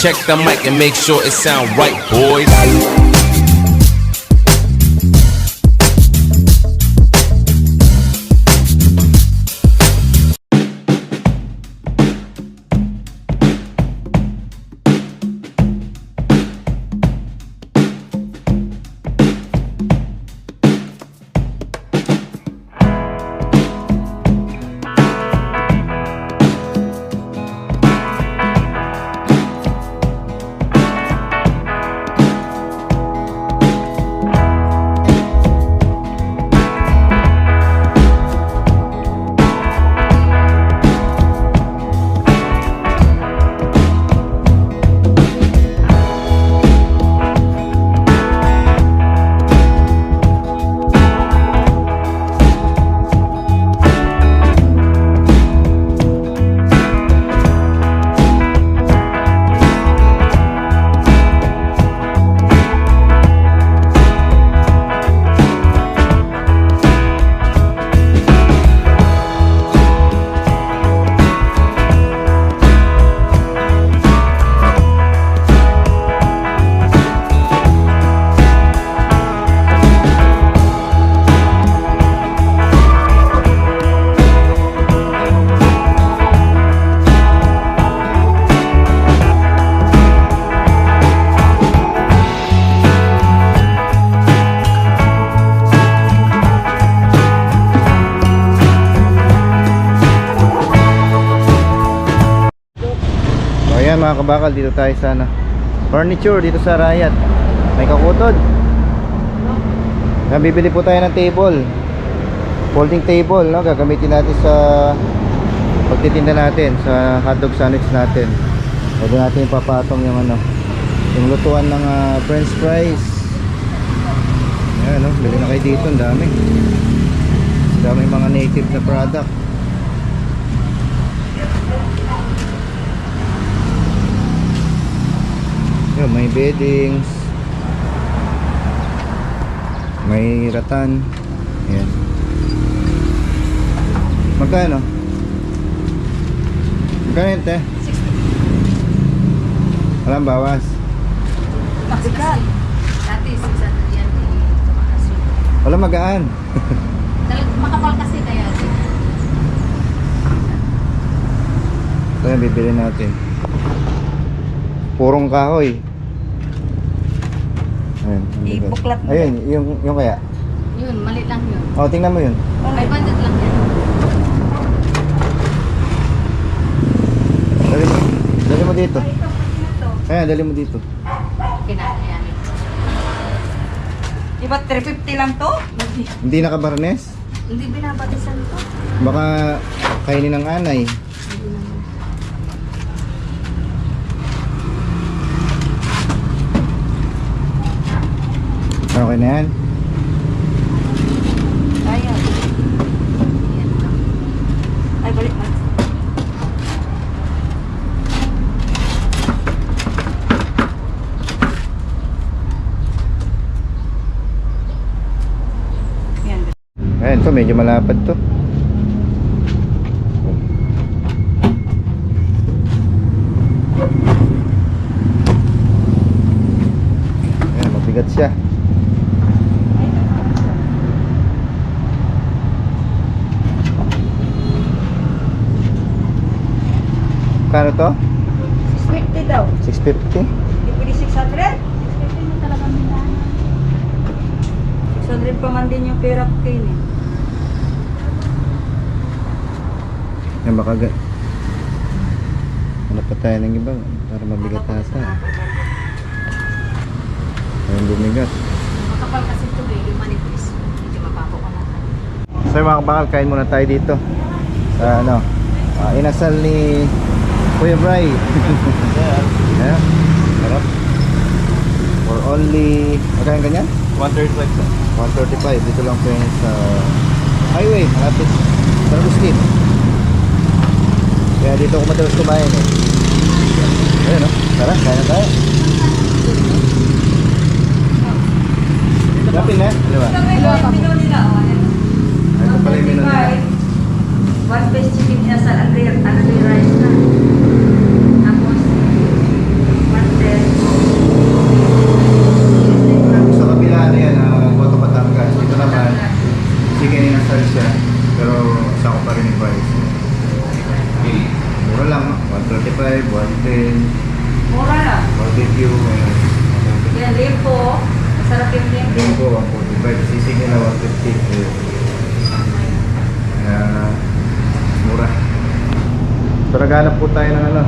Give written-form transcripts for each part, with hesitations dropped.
Check the mic and make sure it sound right, boys. Ayan mga kabakal, dito tayo sa furniture dito sa Rayat. May kakutod. Bibili po tayo ng table, folding table, no? Gagamitin natin sa pagtitinda natin sa hotdog sandwich natin. Pwede natin ipapatong yung yung lutuan ng french fries. Ayan, no? Bili na kayo dito, ang dami. Ang dami mga native na product. May beddings, may ratan. Ayan. Magkano? Magkano yun, te? 60. Walang bawas? Maksimal. Dati 600 yan tumakas yun. Walang magaan. Makapal kasi kaya. Ito yung bibili natin. Purong kahoy. Ayun, Ibuklat mo. ayun, yung kaya. Yun, mali lang yun. Oh, tingnan mo yun. 500 lang yan. Dali mo dito. Ayan, dali mo dito. Kinakayan. Diba 350 lang to? Hindi nakabarnes? Hindi binabatisan to. Baka kainin ng anay. Hindi naman. Okay na yan. Kaya. Yan lang. Ay, balik mo. Yan. Ayan, to medyo malapad to. Ayan, mabigat siya. Kano to? 650 daw. 650? Di pwede 600? 650 mo talaga minana. 600 pa man din yung pera ko kayo eh. Yan baka hanap pa tayo ng iba para mabigat nasa. Ayun bumigat. Makapal kasi ito eh, yung manipis. Medyo mapapo ka na. So mga kabakal, kain muna tayo dito sa inasal ni Kuya Bray. Yeah. Sarap. For only, magkano ganyan? 135 sir. 135. Dito lang po yun sa highway, malapit sa Agustin. Kaya dito ako madalas kumain eh. Ayun, no? Tara, kain na tayo. Lapin na, di ba? Menu nila. Ito pala yung menu nila. One space chicken inasal, Andre rice na. Tapos, lang, 135, 110, Mura lang. barbecue, ayan. Yan, limpo. Masarap yung limpo. Linggo, 145, sisig nila 150. Ayan. Kaya, mura. So, naghanap po tayo ng ano,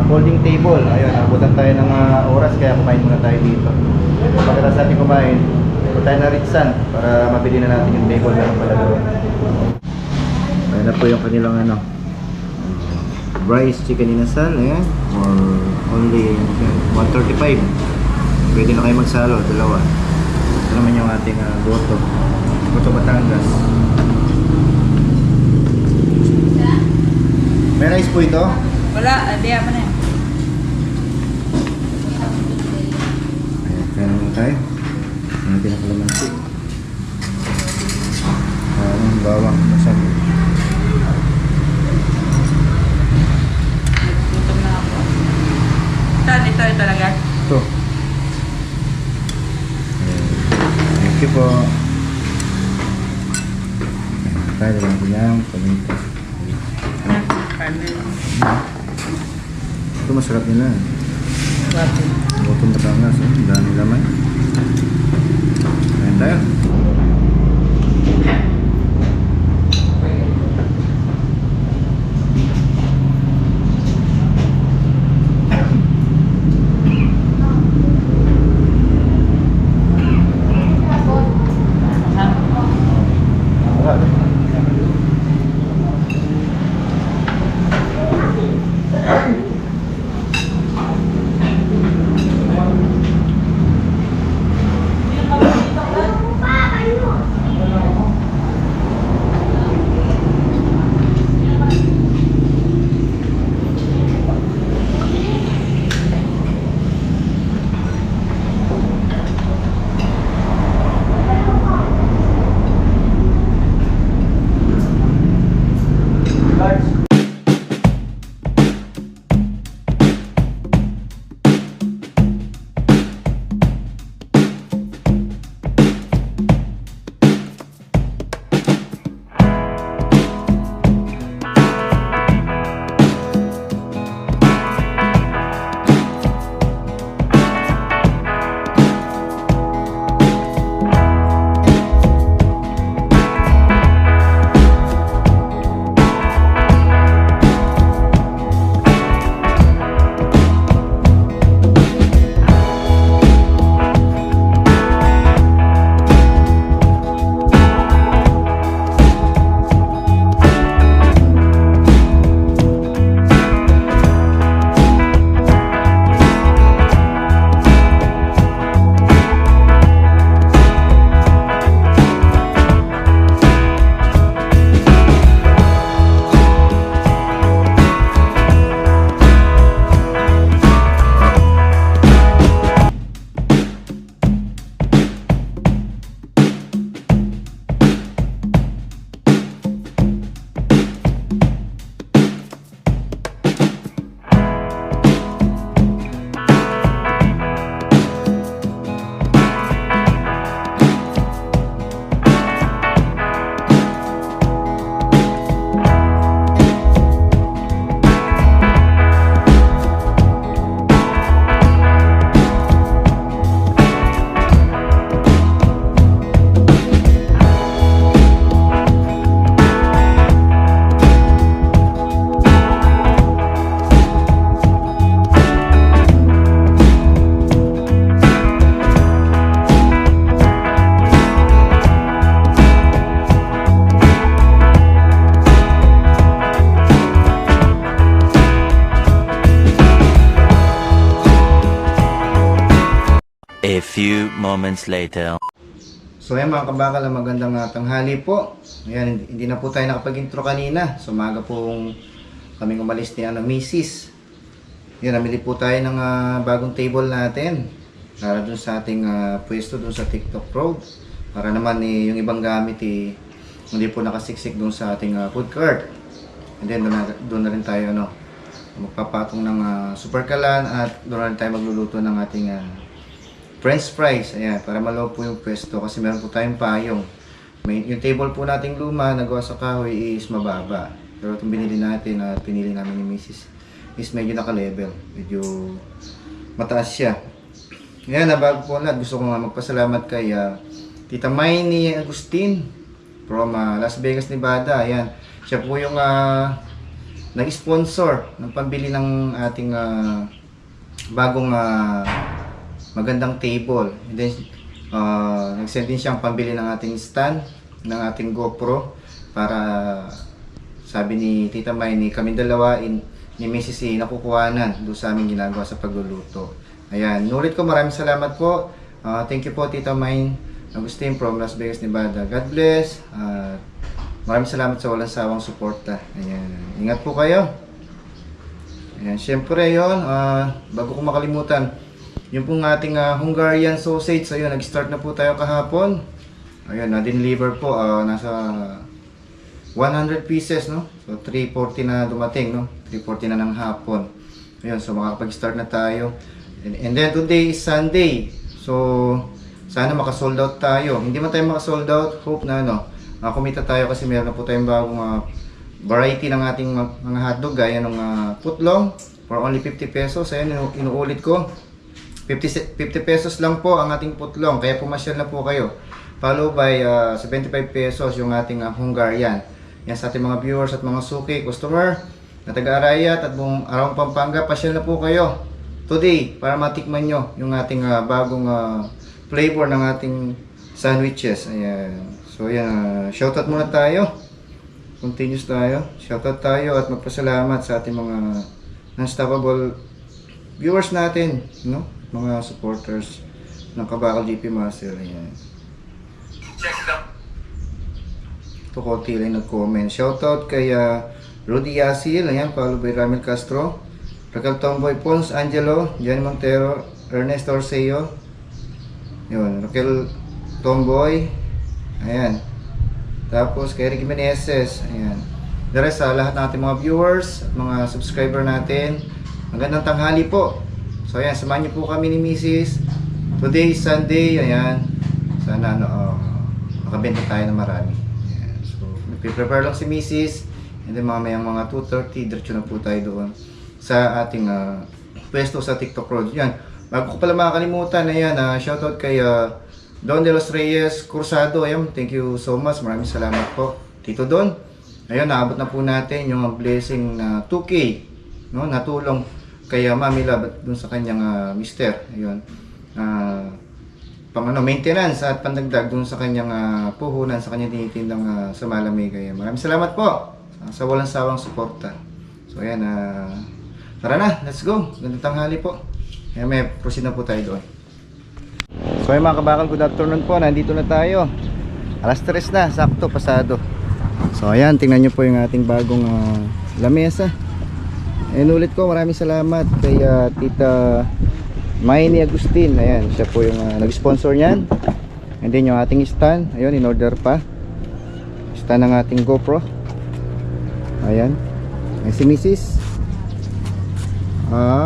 folding table. Ayun, abutan tayo ng oras, kaya kumain muna tayo dito. Pagkatapos natin kumain, punta tayo na Ritsan para mabili na natin yung table na pala doon. Ayun na po yung kanilang ano, rice chicken inasal, ayan, or only 135. Pwede na kayo magsalo, dalawa. Ito naman yung ating goto Batangas. May rice po ito? Wala, di ako na yan. Ayan, kaya naman tayo. Ano pinakalamansi? Bawang, masabi. Gutom na ako. Saan? Ito talaga? Ito. Ayan. Thank you po. Ayan, tayo lang bilang paminta. Ito masarap nila. Botong Batangas, eh. Dami laman. Ayan tayo. A few moments later. So ayan mga kabakal, magandang tanghali po. Ayan, hindi na po tayo nakapag-intro kanina. So maaga pong kaming umalis ni Mrs. Yan, namili po tayo ng bagong table natin para dun sa ating pwesto dun sa TikTok Road. Para naman yung ibang gamit hindi po nakasiksik dun sa ating food cart. And then doon na rin tayo magpapatong ng super kalan at doon na rin tayo magluluto ng ating French fries. Ayan, para malaw po yung pwesto kasi meron po tayong payong. Yung table po nating luma na gawa sa kahoy is mababa. Pero itong binili natin at pinili namin ni Mrs. is medyo naka-level. Medyo mataas siya. Ngayon na bago po lahat, gusto ko nga magpasalamat kay Tita Mayney Agustin from Las Vegas, Nevada. Ayan. Siya po yung nag-sponsor ng pambili ng ating bagong magandang table. And then, nag-send din siyang pambili ng ating stand, ng ating GoPro, para sabi ni Tita Mayney, kami dalawa ni Mrs. E nakukuhanan doon sa aming ginagawa sa pagluluto. Ayan, nulit ko, maraming salamat po. Thank you po Tita Mayney Agustin from Las Vegas, Nevada. God bless. Maraming salamat sa walang sawang suporta. Ayan, ingat po kayo. Ayan, syempre yun, bago ko makalimutan, yung pong ating Hungarian sausage, ayun, nag-start na po tayo kahapon. Ayun, na-deliver po, nasa 100 pieces, no? So, 340 na dumating, no? 340 na ng hapon. Ayun, so makakapag-start na tayo. And then, today is Sunday. So, sana makasold out tayo. Hindi man tayo makasold out, hope na, kumita tayo kasi meron na po tayong bagong variety ng ating mga hotdog, gaya ng putlong for only 50 pesos. Ayun, inuulit ko. 50 pesos lang po ang ating putlong, kaya pumasyal na po kayo. Follow by 75 pesos yung ating Hungarian. Yan sa ating mga viewers at mga suki, customer na taga-Arayat at buong Araw Pampanga, pasyal na po kayo today para matikman nyo yung ating bagong flavor ng ating sandwiches. Ayan. So yan, shoutout muna tayo. Continuous tayo. Shoutout tayo at magpasalamat sa ating mga non-stoppable viewers natin, no? Mga supporters ng Kabakal GP Master. Ayan. Ito konti lang nag-comment. Shoutout kay Rudy Yasil, ayan, follow by Ramil Castro, Raquel Tomboy, Pons Angelo, Johnny Montero, Ernest Orseo, yun, Raquel Tomboy, ayan. Tapos kay Ricky Meneses, ayan. The rest, lahat ng ating mga viewers at mga subscriber natin, magandang tanghali po. So ayan, samahan niyo po kami ni Mrs. Today is Sunday, ayan. Sana makabenta tayo ng marami. Ayan. So, nagpe-prepare lang si Mrs. And then mamayang mga 2:30, diretso na po tayo doon sa ating pwesto sa TikTok Road. Yan. Bago ko pala makakalimutan, ayan, shoutout kay Don de los Reyes Cursado. Ayan, thank you so much. Maraming salamat po, Tito Don. Ayun, naabot na po natin yung blessing na 2K, no, natulong kay Mami Love dun sa kanyang mister. Ayun. Pang maintenance at pandagdag dun sa kanyang puhunan sa kanyang tinitindang sa Malamig. Kaya maraming salamat po sa walang sawang suporta. So ayan, tara na, let's go. Gandang tanghali po. Kaya may proceed na po tayo doon. So ayun mga kabakal, good afternoon po. Nandito na tayo. Alas 3 na, sakto, pasado. So ayan, tingnan nyo po yung ating bagong lamesa. And ulit ko, maraming salamat kay Tita Mayney Agustin. Ayan, siya po yung nag-sponsor niyan. And then yung ating stand, ayun, in order pa. Stand ng ating GoPro. Ayan. Ayan si Mrs.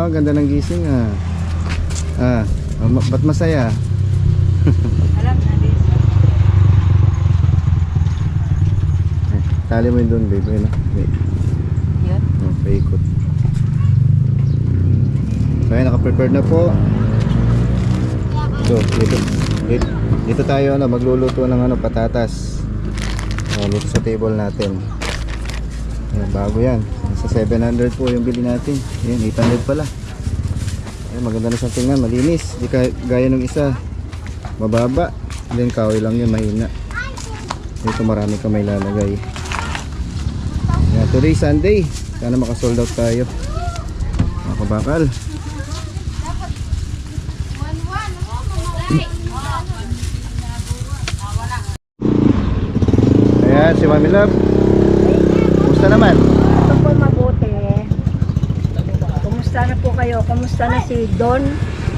Ganda ng gising ba't masaya? Alam na din. Tali mo yun doon, babe. Ayun, wait. Yan. Paikot. So ayan, naka-prepared na po. So, dito tayo magluluto ng patatas. Dito sa table natin. Ayan, bago yan. Sa 700 po yung bili natin. Ayan, 800 pala. Ayan, maganda na sa tingnan, malinis. Di gaya nung isa, mababa. Then kahoy lang yun, mahina. Dito marami ka may lalagay. Ayan, today Sunday. Sana makasold out tayo. Mga kabakal. Ayan, si Mami Love. Kumusta naman? Ito po mabuti. Kumusta na po kayo? Kumusta na si Don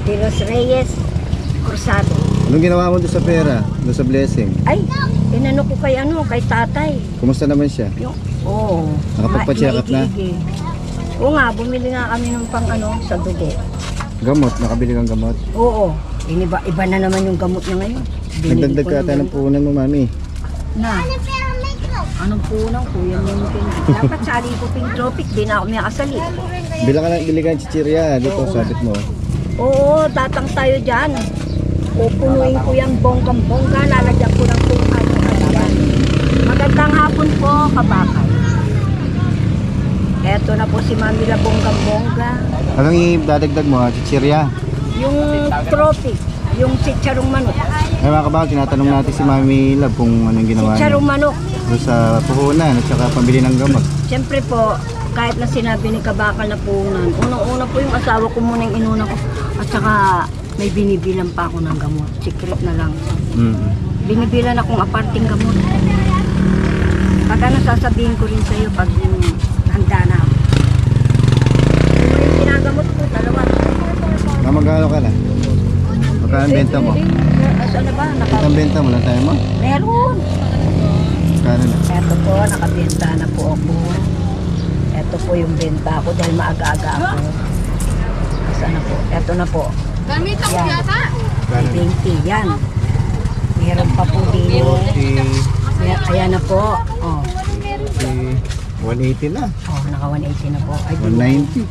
de los Reyes Cursado? Anong ginawa mo doon sa pera? Doon sa blessing? Ay, inano ko kay kay tatay. Kumusta naman siya? Oo. Nakapagpa-check up na? Maigi-igi. Oo nga, bumili nga kami ng pang sa dugo. Gamot? Nakabili kang gamot? Oo. Iba na naman yung gamot niya ngayon. Binili Nagdagdag ko ka ng tayo ng puhunan mo, Mami. Na. Anong punang kuya mungkin? Dapat sali ko ping tropic, di na ako may kasali. Bili ka ng chichirya dito, sabit mo. Oo, tatang tayo dyan. Pupunuin ko yung bonggang-bongga, lalagyan ko ng kung ano yan. Magandang hapon po, kabakay. Eto na po si Mami La bonggang-bongga. Anong idadagdag mo, chichirya? Yung tropic, yung sitsarong manok. Ay mga kabakal, tinatanong natin si Mami Love kung anong ginawa niya. Sitsarong manok. Doon sa puhunan at saka pambili ng gamot. Siyempre po, kahit na sinabi ni Kabakal na punan, unang-una po yung asawa ko muna yung inuna ko. At saka may binibilan pa ako ng gamot. Secret na lang. Binibilan akong aparting gamot. Pag ano, sasabihin ko rin sa'yo pag handa na ako. Yung ginagamot ko, dalawa. Magkano ka na? Magkano ang benta mo? Asa na ba? Ang benta mo lang tayo mo? Meron. Magkano na? Eto po, nakabenta na po ako. Eto po yung benta ko dahil maaga-aga ako. Asa na po? Eto na po. Gamit ako Yan. yata. 20, yan. Meron pa po dito. Ayan na po. Oh, 180 na. oh naka 180 na po. Ay, 190.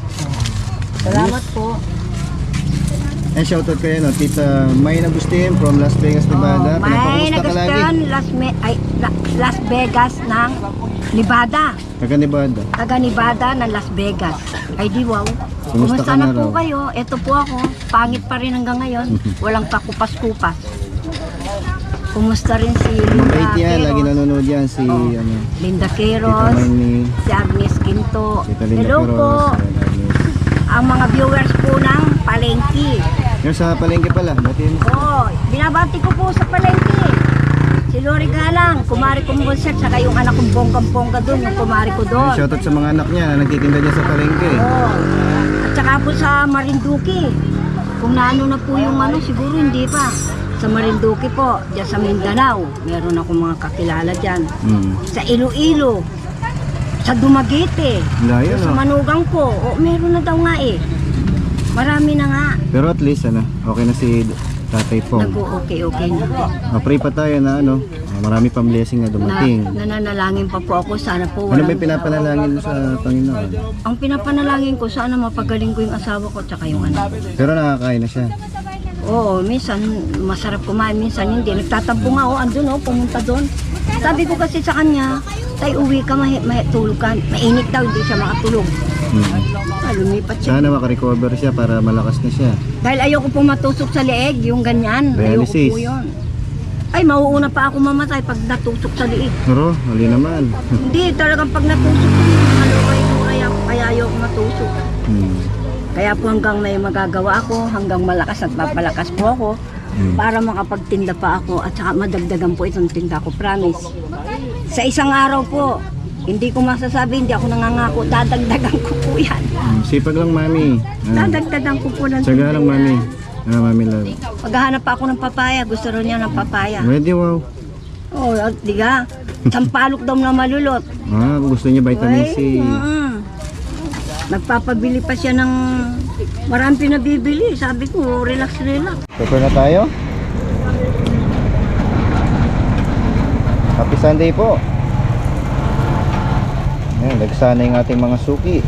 salamat po. Eh, shoutout kayo, no? Tita May Agustin from Las Vegas, Nevada. May Pinapamusta ka lagi. nagustan Las Vegas ng Nevada. Taga Nevada. Taga Nevada ng Las Vegas. Ay di wow. Kumusta Kumusta ka na na po raw? kayo? Ito po ako. Pangit pa rin hanggang ngayon. Walang kakupas-kupas. Kumusta rin si Mabait Linda yan, lagi Queros? nanonood yan si ano, Linda Tita Queros, May, si Agnes Quinto. Tita Linda Hello po. Queros. Ang mga viewers po ng Palengke. Yung sa palengke pala, batiin mo. Oh, binabati ko po sa Palengke. Si Lori Galang, kumari kong concert, saka yung anak kong bonggang-bongga doon, yung kumari ko doon. Shoutout sa mga anak niya na nagtitinda dyan sa palengke. Oh. At saka po sa Marinduque. Kung naano na po yung ano, siguro hindi pa. Sa Marinduque po, dyan sa Mindanao. Meron akong mga kakilala dyan. Sa Iloilo. Sa Dumaguete. Layo, Sa no? Manugang po. O, meron na daw nga eh. Marami na nga. Pero at least, ano, okay na si Tatay Pong. Nag-okay na. Pray pa tayo na ano, marami pang blessing na dumating. Nananalangin pa po ako. Sana po Ano ba walang... yung pinapanalangin mo sa Panginoon? Ang pinapanalangin ko, sana mapagaling ko yung asawa ko tsaka yung anak. Pero nakakain na siya. Oo, minsan masarap kumain, minsan hindi. Nagtatampo nga, andun pumunta doon. Sabi ko kasi sa kanya, tay uwi ka, tulog ka. Mainit daw, hindi siya makatulog. Lumipat siya. Sana makarecover siya para malakas na siya. Dahil ayoko pong matusok sa leeg, yung ganyan. Ayoko Dialysis. po yun. Ay, mauuna pa ako mamatay pag natusok sa leeg. Pero, mali naman. Hindi, talagang pag natusok ko yun, kaya ayoko matusok. Kaya po hanggang may magagawa ako, hanggang malakas at papalakas po ako, para makapagtinda pa ako at saka madagdagan po itong tinda ko, promise. Sa isang araw po, hindi ko masasabi, hindi ako nangangako, dadagdagan ko po yan. Sipag lang, Mami. Dadagdagan ko po ng Tsaga tinda lang, Mami. yan. Mami love. Maghahanap pa ako ng papaya, gusto rin niya ng papaya. Ready, wow. Oh, di ka? Sampalok daw na malulot. Gusto niya vitamin C. Nagpapabili pa siya ng maraming pinabibili. Sabi ko, relax. Prepare na tayo. Happy Sunday po. Ayan, nagsana yung ating mga suki.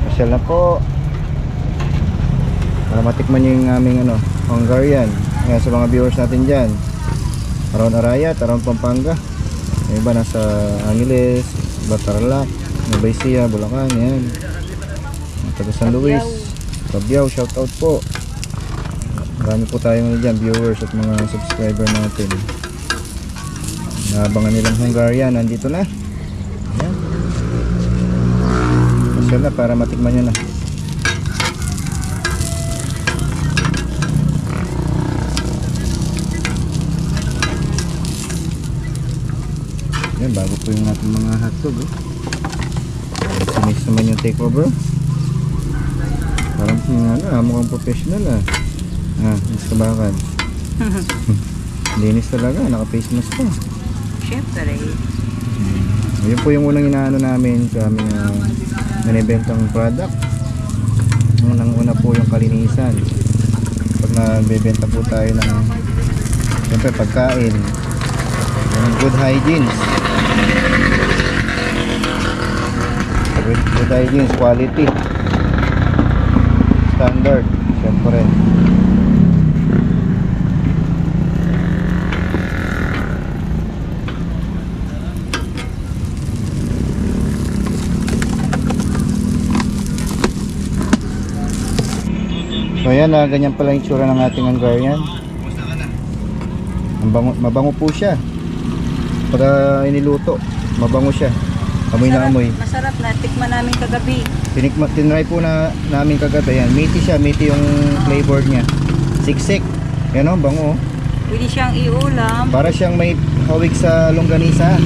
Masyal na po. Para matikman nyo yung aming Hungarian. Ayan, sa mga viewers natin dyan. Around Arayat, around Pampanga. Yung iba nasa Angeles, Batarlac, Nueva Ecija, Bulacan, yan. Taga San Luis, Cabiao, shoutout po. Marami po tayong dyan, viewers at mga subscriber natin. Naabangan nilang Hungarian, nandito na. Ayan. Masyal na para matikman nyo na. Ayan, bago po yung ating mga hotdog. Sinis naman yung takeover. Parang mukhang professional mas kabakan. Linis talaga, naka-face mask pa. Siyempre. Yun po yung unang inaano namin sa aming nanibentang product. Unang-una po yung kalinisan. Pag nagbebenta po tayo ng siyempre pagkain, yung good hygiene. With hygiene, quality. Standard, syempre. So ayan, ganyan pala yung tsura ng ating Hungarian. Mabango po siya. Para iniluto, mabango siya. Amoy na amoy. Masarap na. Tikman namin kagabi. Tinry po namin kagabi. Yan, meaty siya, meaty yung flavor niya. Siksik. Yan o, bango. Pwede siyang iulam. Para siyang may hawig sa longganisa.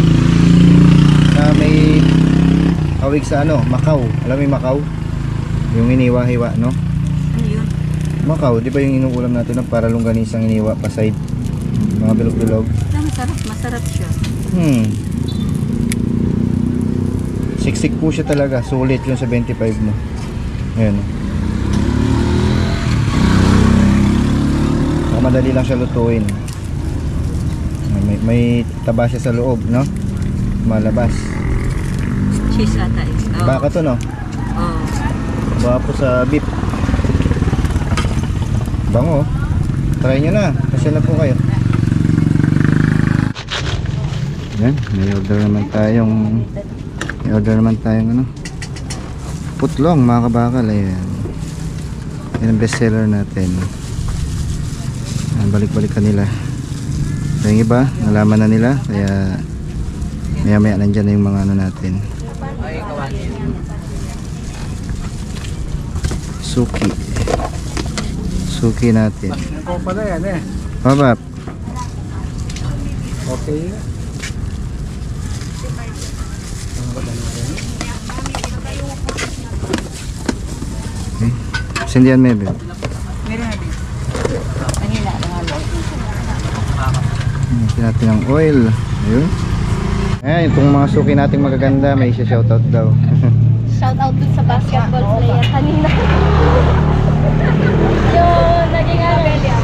Na may hawig sa ano, Macau. Alam mo yung Macau? Yung iniwa-hiwa, no? Ano yun? Macau, di ba yung inuulam natin no? Para longganisang iniwa pa side. Mga bilog-bilog. Masarap. Masarap siya. Siksik po siya talaga. Sulit yung sa 25 mo. Ayan. Madali lang siya lutuin. May taba siya sa loob, no? Malabas. Cheese ata is. Oh. Baka to, no? Oh. Baka po sa beef. Bango. Try nyo na. Kasi na po kayo. Yan. May order naman tayong ano, putlong mga kabakal. Ayan. Yan ang bestseller natin. Balik-balik kanila. So yung iba, nalaman na nila. Kaya maya-maya nandyan na yung mga ano natin. Suki natin. Ikaw pala yan eh. Babap. Okay. Okay. Sindihan maybe. Meron na din. Kanina, nangalo. Ito natin ang oil. Ayun. Ayan, itong mga suki nating magaganda, may shoutout daw. Shout out dun sa basketball player kanina. Yung naging Amelia.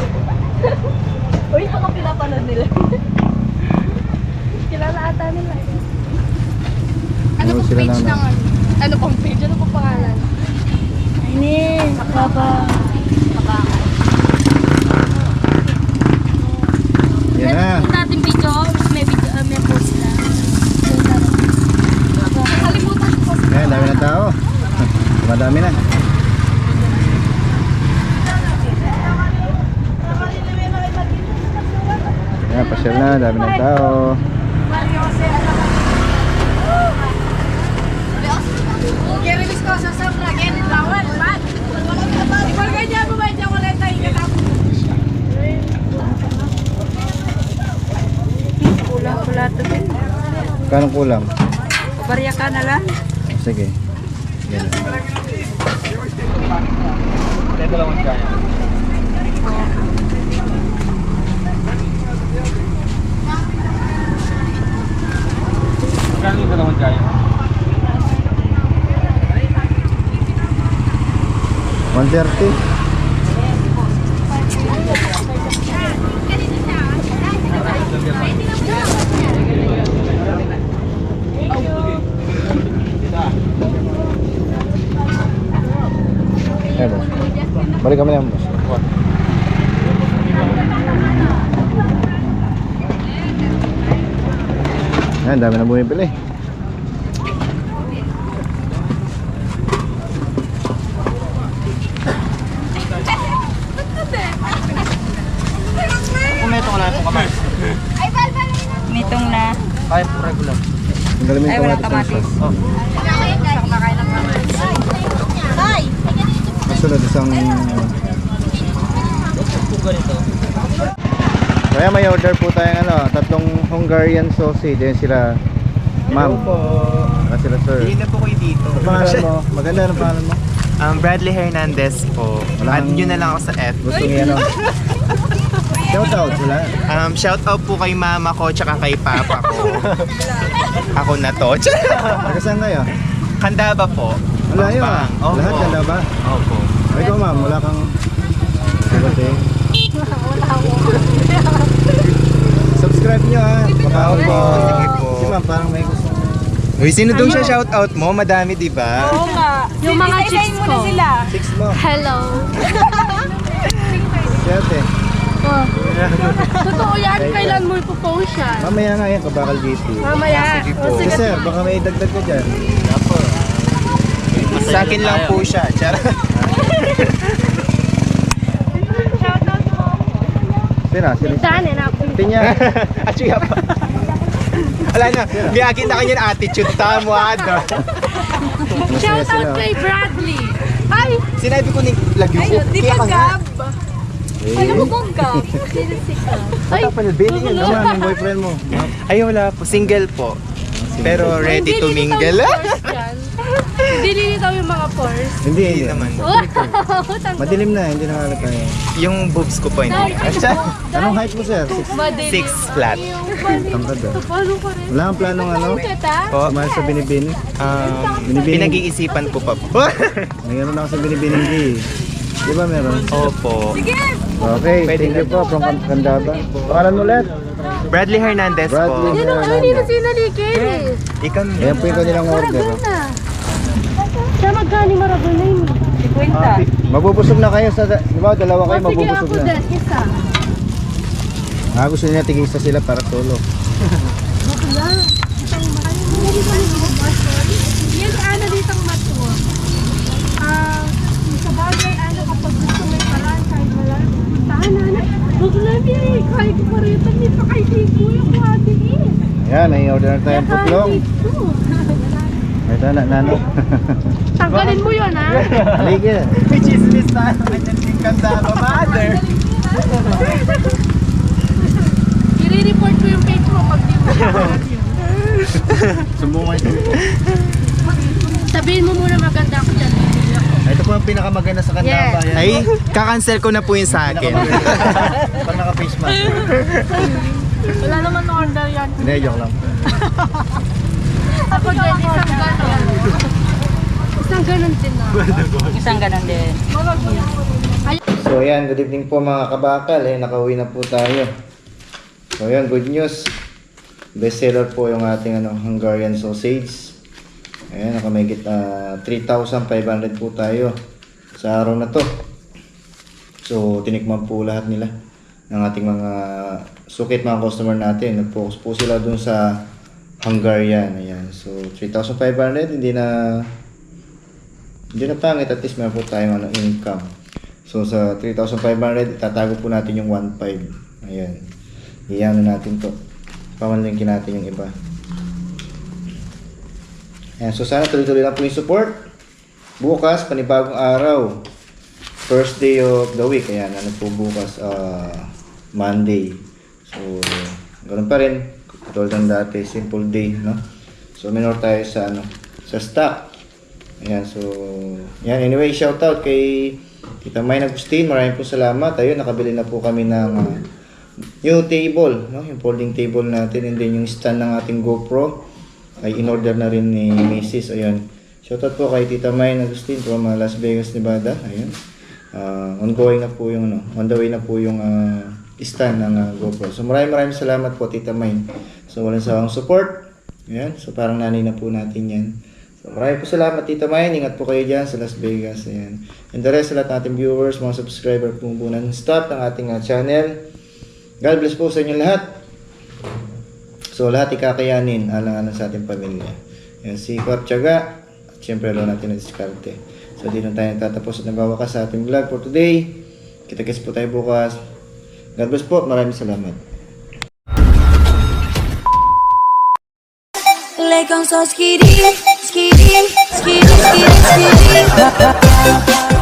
Uy, baka pinapanood nila. Kilala ata nila. Ano pong sila page na- ng ano pong page? Ano pong pangalan? Ayun, Papa. Yan na. Yung dating video, may video, may post na. Nakalimutan ko. Ayan, dami na tao. Madami na. Ayan, pasyal na. Dami na tao. Kirilis ko sa sabra, ganit lawan, man. Igual ganyan mo ba dyan ko rin tayo katapos? Kulang-kula ito din. Kanong kulang? Barya ka na lang. Sige. Yan. Ito lang ang kaya. Magkano yung dalawang kaya? 130. Ayan, boss. Balik kami lang, boss. Ayan, dami na bumibili. Nitong na. Kaya po regular. Ang galing mo Ay, yung walang kamatis. kamatis. Oh. Kumakain ng kamatis. Kasunod isang... Kaya may order po tayong ano, tatlong Hungarian sausage. Yan sila, ma'am. Saka sila, sir. Hindi na po kayo dito. Ang pangalan mo? Maganda ang pangalan mo? Bradley Hernandez po. Wala Add kang- nyo na lang ako sa F. Gusto niya ano? Shout out sila. Shout out po kay mama ko tsaka kay papa ko. Ako na to. Nagkasaan kayo? Kandaba po. Malayo ah. Pampang. Opo. Lahat ganda ba? Opo. Ikaw ma'am, wala kang... Sagot Subscribe nyo ha. Baka Opo. Sige po. Si ma'am, parang may gusto. Uy, sino dong siya shoutout mo? Madami, di ba? Oo nga. Yung mga chicks ko. Sila. 6 mo. Hello. Siyempre. Totoo yan. Kailan mo ipopost yan? Mamaya nga yan, Kabakal GT. Mamaya. Sige po. O, Si sige. sir, baka may dagdag ka dyan. Sa akin lang po siya. Charot. Sino? Sino? Dane na ako. Pinya. Actually, pa. Wala na. Biyagin na kanyang attitude. Tamo, ano. Shout out kay Bradley. Ay, Sinabi ko ni lagyo ko. di Kaya ba ka nga. Gab? Alam mo kung Gab? Sino si Gab? Ay, Naman, yung boyfriend mo. Ay, wala po. Single po. Pero ready to mingle. Hindi nilitaw yung mga pores. Hindi, Hindi hindi. naman. Madilim na, hindi nakalagay tayo. Yung boobs ko po hindi. Anong height mo, sir? 6 flat. Tangkad ah. Paano pa rin? Wala kang planong ano? Kita? Po. Sumali sa binibini? Pinag-iisipan ko pa po. Mayroon ako sa binibining D. Di ba meron? Opo. Okay, thank you po from Candaba. Pangalan mo ulit? Bradley Hernandez Bradley. po. Yan ang hindi na sinalikin. Ikaw na. Ayan po yung kanilang order. oh. Siya magkani marabo na yun. 50. Mabubusog na kayo sa, di ba, dalawa kayo Sige mabubusog ako na. din, isa. Gusto nila tigisa sila para solo. Yan ano dito ang mato. Sa bagay ano kapag gusto may paraan kahit wala. Puntahan na na. Huwag na bili. Kahit ko pa rin. Hindi pa kahit hindi yung kuhati eh. Ayan, may order na tayong putlong. Ito na, nano. Tanggalin mo yun ha. Halika. May chismis na. Kanyang ganda ba, mother? I-report ko yung page mo pag di mo. Sumbungan ito. Sabihin mo muna maganda ako dyan. Bibili ako. Ito po ang pinakamaganda sa Candaba. Yan. Ay, kakancel ko na po yun sa akin. Pag naka-face mask. Wala naman order yan. Hindi, joke lang. Ako dyan, isang ganon. Isang ganon din na. Isang ganun din. So ayan, good evening po mga kabakal. Nakauwi na po tayo. So ayan, good news. Bestseller po yung ating Hungarian sausage. Ayan, nakamigit 3,500 po tayo sa araw na to. So tinikman po lahat nila ng ating mga sukit mga customer natin. Nag-focus po sila dun sa Hungarian. Ayan. So 3,500 hindi na pangit, at least meron po tayong income. So sa 3,500 itatago po natin yung 1,500. Ayan. Iyan natin to. Pamanlingkin natin yung iba. Ayan. So sana tuloy-tuloy lang po yung support. Bukas, panibagong araw. First day of the week. Ayan. Ano po bukas? Monday. So ganun pa rin. Katulad ng dati. Simple day. No? So minor tayo sa sa stock. Ayan. So yan. Anyway, shoutout kay Tita May Agustin, maraming po salamat. Ayun, nakabili na po kami ng yung table, no? Yung folding table natin, and then yung stand ng ating GoPro ay in-order na rin ni Mrs. Ayun. Shoutout po kay Tita May Agustin from Las Vegas, Nevada. Ayun. Ongoing na po yung on the way na po yung stand ng GoPro. So maraming salamat po Tita May. So walang sawang support. Ayan. So parang nanay na po natin yan. So maraming po salamat Tita May. Ingat po kayo dyan sa Las Vegas. Ayan. And the rest sa lahat ng ating viewers, mga subscriber po ng stop ng ating channel. God bless po sa inyo lahat. So lahat ikakayanin alang-alang sa ating pamilya. Ayan, sikap, tiyaga, at syempre alam natin ang diskarte. So dito tayo nagtatapos at nagwawakas sa ating vlog for today. Kita-kits po tayo bukas. God bless po. Maraming salamat. Like on so skitty, skitty, skitty, skitty, skitty.